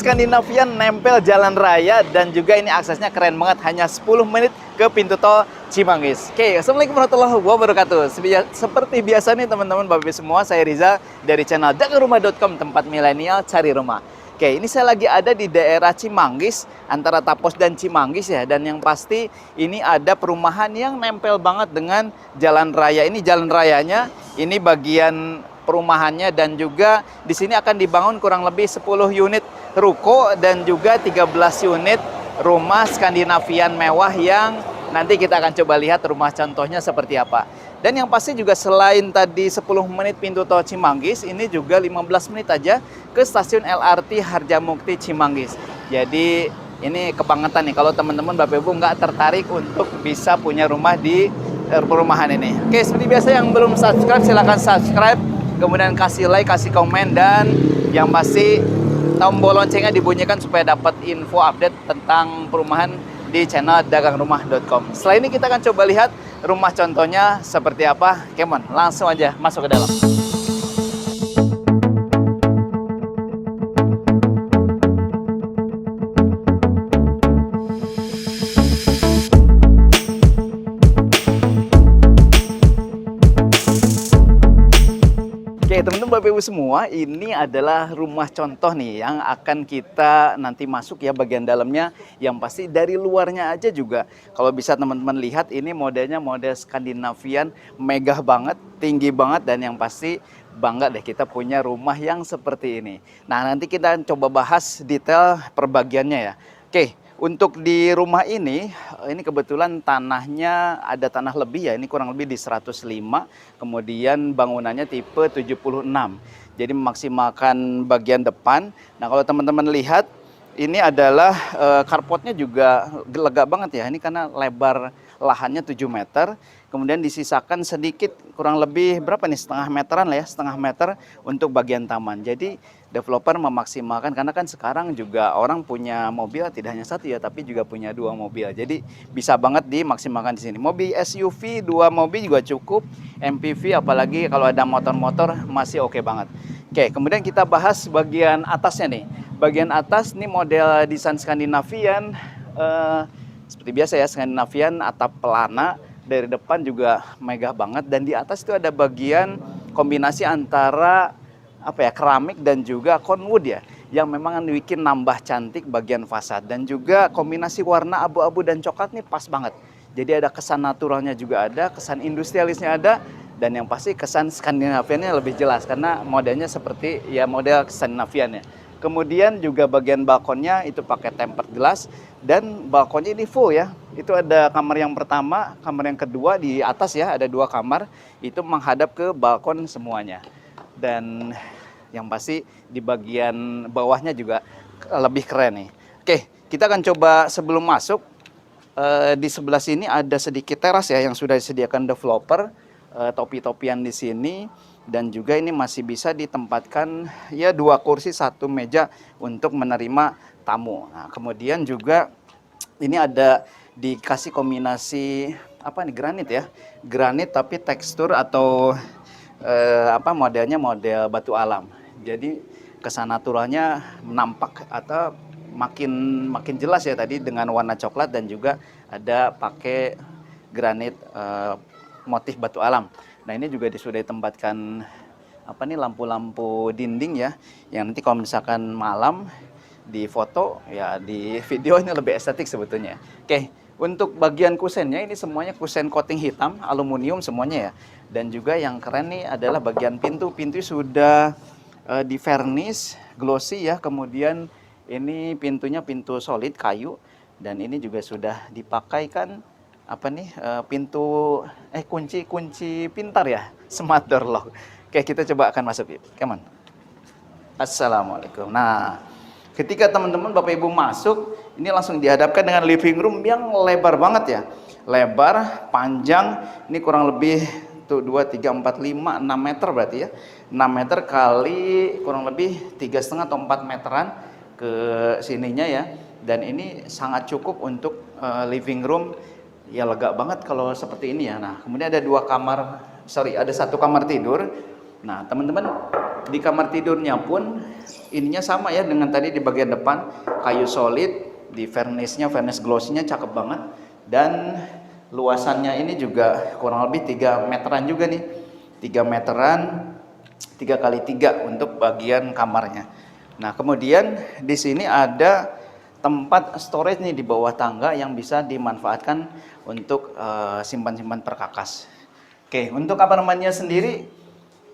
Skandinavian nempel jalan raya dan juga ini aksesnya keren banget, hanya 10 menit ke pintu tol Cimanggis. Oke, Assalamualaikum warahmatullahi wabarakatuh. Seperti biasa nih teman-teman Bapak Ibu semua, saya Riza dari channel dagangrumah.com, tempat milenial cari rumah. Oke, ini saya lagi ada di daerah Cimanggis, antara Tapos dan Cimanggis ya. Dan yang pasti ini ada perumahan yang nempel banget dengan jalan raya. Ini jalan rayanya, ini bagian perumahannya, dan juga di sini akan dibangun kurang lebih 10 unit ruko dan juga 13 unit rumah Skandinavian mewah yang nanti kita akan coba lihat rumah contohnya seperti apa. Dan yang pasti juga selain tadi 10 menit pintu tol Cimanggis, ini juga 15 menit aja ke stasiun LRT Harjamukti Cimanggis. Jadi ini kebangetan nih kalau teman-teman Bapak Ibu nggak tertarik untuk bisa punya rumah di perumahan ini. Oke, seperti biasa yang belum subscribe silahkan subscribe, kemudian kasih like, kasih komen, dan yang pasti tombol loncengnya dibunyikan supaya dapat info update tentang perumahan di channel dagangrumah.com. Setelah ini kita akan coba lihat rumah contohnya seperti apa. Kemon, langsung aja masuk ke dalam. Oke, teman-teman Bapak Ibu semua, ini adalah rumah contoh nih yang akan kita nanti masuk ya bagian dalamnya. Yang pasti dari luarnya aja juga, kalau bisa teman-teman lihat, ini modelnya model Skandinavian, megah banget, tinggi banget, dan yang pasti bangga deh kita punya rumah yang seperti ini. Nah, nanti kita coba bahas detail perbagiannya ya. Oke. Untuk di rumah ini kebetulan tanahnya ada tanah lebih ya, ini kurang lebih di 105, kemudian bangunannya tipe 76. Jadi memaksimalkan bagian depan. Nah, kalau teman-teman lihat, ini adalah carportnya juga lega banget ya, ini karena lebar lahannya 7 meter, kemudian disisakan sedikit, kurang lebih berapa nih, setengah meteran lah ya, setengah meter untuk bagian taman. Jadi developer memaksimalkan, karena kan sekarang juga orang punya mobil tidak hanya satu ya, tapi juga punya 2 mobil. Jadi bisa banget dimaksimalkan di sini. Mobil SUV 2 mobil juga cukup, MPV apalagi kalau ada motor-motor masih oke banget. Oke, kemudian kita bahas bagian atasnya nih. Bagian atas nih model desain Skandinavian, seperti biasa ya, Skandinavian atap pelana, dari depan juga megah banget, dan di atas itu ada bagian kombinasi antara keramik dan juga conwood ya, yang memang bikin nambah cantik bagian fasad, dan juga kombinasi warna abu-abu dan coklat nih pas banget. Jadi ada kesan naturalnya juga ada, kesan industrialisnya ada, dan yang pasti kesan Skandinaviannya lebih jelas karena modelnya seperti ya model Skandinavian ya. Kemudian juga bagian balkonnya itu pakai tempered glass, dan balkonnya ini full ya. Itu ada kamar yang pertama, kamar yang kedua di atas ya, ada 2 kamar, itu menghadap ke balkon semuanya. Dan yang pasti di bagian bawahnya juga lebih keren nih. Oke, kita akan coba sebelum masuk, di sebelah sini ada sedikit teras ya yang sudah disediakan developer, topi-topian di sini. Dan juga ini masih bisa ditempatkan ya 2 kursi 1 meja untuk menerima tamu. Nah, kemudian juga ini ada dikasih kombinasi granit ya, granit tapi tekstur atau modelnya model batu alam. Jadi kesan naturalnya nampak atau makin jelas ya tadi dengan warna coklat, dan juga ada pakai granit motif batu alam. Nah, ini juga sudah ditempatkan lampu-lampu dinding ya, yang nanti kalau misalkan malam di foto ya, di video ini lebih estetik sebetulnya. Oke, untuk bagian kusennya ini semuanya kusen coating hitam aluminium semuanya ya. Dan juga yang keren nih adalah bagian pintu sudah di vernish glossy ya. Kemudian ini pintunya pintu solid kayu, dan ini juga sudah dipakaikan kunci pintar ya, smart door lock. Oke, kita coba akan masuk yuk. Come on. Assalamualaikum. Nah, ketika teman-teman Bapak Ibu masuk, ini langsung dihadapkan dengan living room yang lebar banget ya. Lebar, panjang, ini kurang lebih 2, 3, 4, 5, 6 meter berarti ya. 6 meter kali kurang lebih 3,5 atau 4 meteran ke sininya ya. Dan ini sangat cukup untuk living room. Ya lega banget kalau seperti ini ya. Nah, kemudian ada 1 kamar tidur. Nah, teman-teman Di kamar tidurnya pun ininya sama ya dengan tadi di bagian depan, kayu solid, di vernice glossy-nya cakep banget, dan luasannya ini juga kurang lebih 3 meteran juga nih. 3 meteran 3 kali 3 untuk bagian kamarnya. Nah, kemudian di sini ada tempat storage nih di bawah tangga yang bisa dimanfaatkan untuk simpan-simpan perkakas. Oke, untuk kamar mandinya sendiri,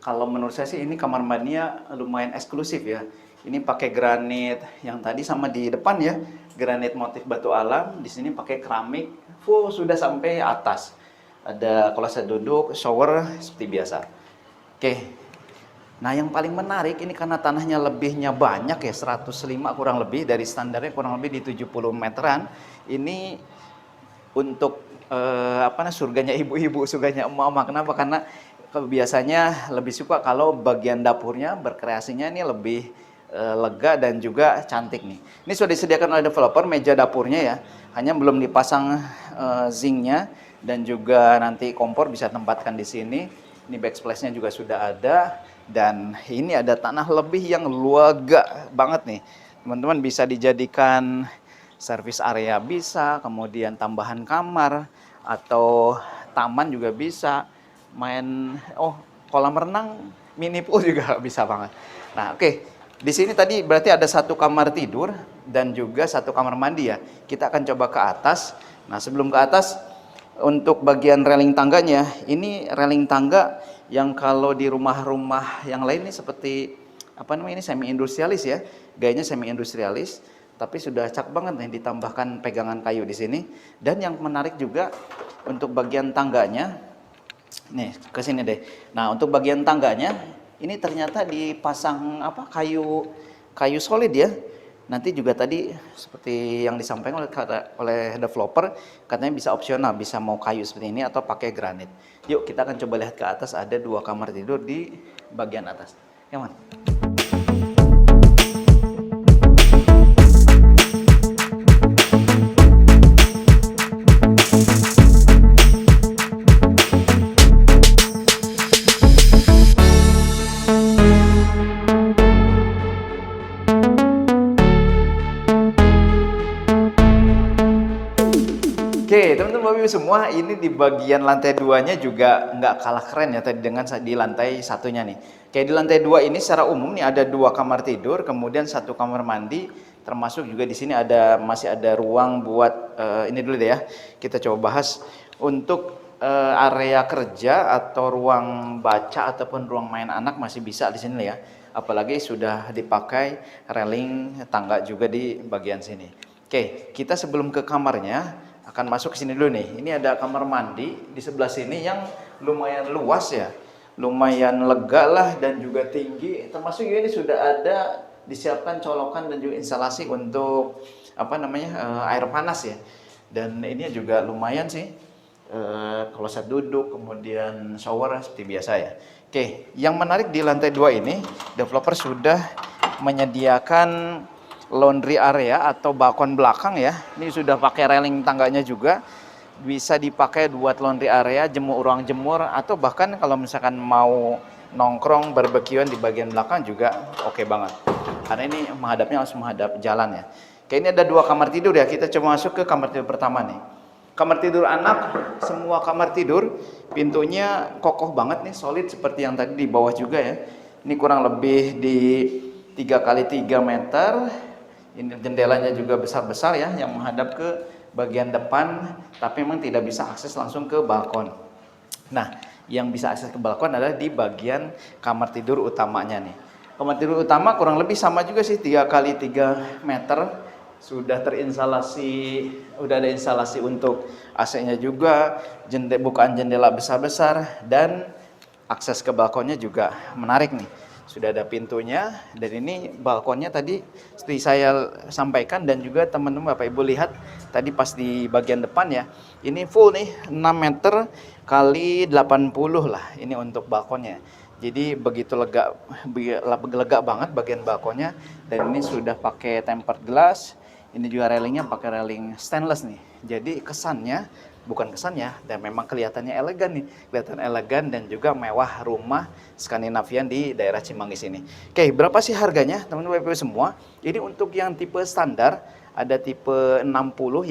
kalau menurut saya sih ini kamar mandinya lumayan eksklusif ya. Ini pakai granit yang tadi sama di depan ya, granit motif batu alam. Di sini pakai keramik, full sudah sampai atas. Ada kloset duduk, shower seperti biasa. Oke. Nah, yang paling menarik ini karena tanahnya lebihnya banyak ya, 105 kurang lebih, dari standarnya kurang lebih di 70 meteran. Ini untuk surganya ibu-ibu, surganya emak-emak. Kenapa? Karena biasanya lebih suka kalau bagian dapurnya berkreasinya ini lebih lega dan juga cantik nih. Ini sudah disediakan oleh developer meja dapurnya ya, hanya belum dipasang zincnya, dan juga nanti kompor bisa tempatkan di sini. Ini backsplash-nya juga sudah ada, dan ini ada tanah lebih yang lega banget nih. Teman-teman bisa dijadikan service area bisa, kemudian tambahan kamar atau taman juga bisa. Main kolam renang, mini pool juga bisa banget. Nah, oke. Di sini tadi berarti ada 1 kamar tidur dan juga 1 kamar mandi ya. Kita akan coba ke atas. Nah, sebelum ke atas, untuk bagian railing tangganya, ini railing tangga yang kalau di rumah-rumah yang lain ini seperti ini semi industrialis ya. Gayanya semi industrialis, tapi sudah cakep banget nih, ditambahkan pegangan kayu di sini. Dan yang menarik juga untuk bagian tangganya, nih ke sini deh. Nah, untuk bagian tangganya ini ternyata dipasang kayu solid ya. Nanti juga tadi seperti yang disampaikan oleh developer, katanya bisa opsional, bisa mau kayu seperti ini atau pakai granit. Yuk kita akan coba lihat ke atas, ada 2 kamar tidur di bagian atas. Yaman. Oke, teman-teman Bapak Ibu semua, ini di bagian lantai 2-nya juga nggak kalah keren ya tadi dengan di lantai satunya nih. Kayak di lantai 2 ini secara umum nih ada 2 kamar tidur, kemudian 1 kamar mandi, termasuk juga di sini masih ada ruang buat ini dulu deh ya. Kita coba bahas untuk area kerja atau ruang baca ataupun ruang main anak masih bisa di sini ya. Apalagi sudah dipakai railing tangga juga di bagian sini. Oke, kita sebelum ke kamarnya akan masuk ke sini dulu nih. Ini ada kamar mandi di sebelah sini yang lumayan luas ya, lumayan lega lah dan juga tinggi. Termasuk ini sudah ada disiapkan colokan dan juga instalasi untuk air panas ya. Dan ini juga lumayan sih, kloset duduk, kemudian shower seperti biasa ya. Oke, yang menarik di lantai 2 ini developer sudah menyediakan laundry area atau balkon belakang ya. Ini sudah pakai railing tangganya juga. Bisa dipakai buat laundry area, ruang jemur, atau bahkan kalau misalkan mau nongkrong barbekyuan di bagian belakang juga oke banget. Karena ini menghadapnya langsung menghadap jalan ya. Oke, ini ada 2 kamar tidur ya. Kita coba masuk ke kamar tidur pertama nih. Kamar tidur anak, semua kamar tidur pintunya kokoh banget nih, solid seperti yang tadi di bawah juga ya. Ini kurang lebih di 3 kali 3 meter. Ini jendelanya juga besar-besar ya, yang menghadap ke bagian depan, tapi memang tidak bisa akses langsung ke balkon. Nah, yang bisa akses ke balkon adalah di bagian kamar tidur utamanya nih. Kamar tidur utama kurang lebih sama juga sih, 3 kali 3 meter. Sudah udah ada instalasi untuk AC-nya juga, bukaan jendela besar-besar, dan akses ke balkonnya juga menarik nih. Sudah ada pintunya, dan ini balkonnya tadi seperti saya sampaikan dan juga teman-teman Bapak Ibu lihat tadi pas di bagian depan ya. Ini full nih 6 meter kali 80 lah ini untuk balkonnya. Jadi begitu lega banget bagian balkonnya, dan ini sudah pakai tempered glass. Ini juga railingnya pakai railing stainless nih. Jadi kesannya bukan kesannya, dan memang kelihatannya elegan nih, kelihatan elegan dan juga mewah rumah Skandinavian di daerah Cimanggis ini. Oke, berapa sih harganya teman-teman WPW semua? Ini untuk yang tipe standar ada tipe 60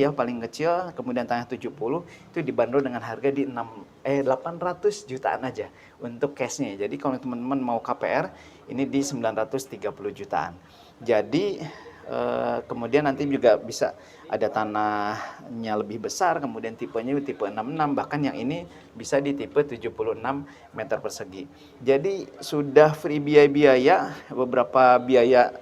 ya paling kecil, kemudian tengah 70 itu dibanderol dengan harga di 800 jutaan aja untuk cashnya. Jadi kalau teman-teman mau KPR ini di 930 jutaan. Jadi kemudian nanti juga bisa ada tanahnya lebih besar, kemudian tipenya tipe 66, bahkan yang ini bisa di tipe 76 meter persegi. Jadi sudah free biaya-biaya, beberapa biaya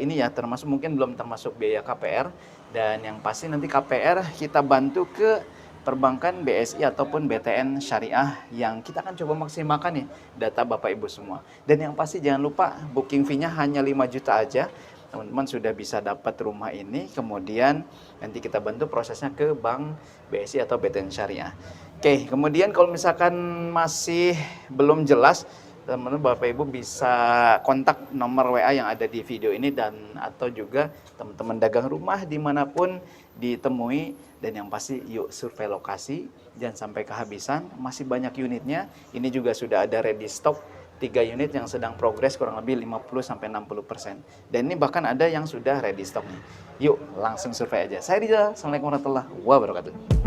ini ya termasuk, mungkin belum termasuk biaya KPR, dan yang pasti nanti KPR kita bantu ke perbankan BSI ataupun BTN Syariah yang kita akan coba maksimalkan nih data Bapak Ibu semua. Dan yang pasti jangan lupa booking fee-nya hanya 5 juta aja. Teman-teman sudah bisa dapat rumah ini, kemudian nanti kita bantu prosesnya ke bank BSI atau BTN Syariah. Oke, kemudian kalau misalkan masih belum jelas, teman-teman Bapak Ibu bisa kontak nomor WA yang ada di video ini, dan atau juga teman-teman dagang rumah dimanapun ditemui. Dan yang pasti yuk survei lokasi, jangan sampai kehabisan, masih banyak unitnya. Ini juga sudah ada ready stock 3 unit yang sedang progres kurang lebih 50-60%. Dan ini bahkan ada yang sudah ready stock nih. Yuk langsung survei aja. Saya Rizal, Assalamualaikum warahmatullahi wabarakatuh.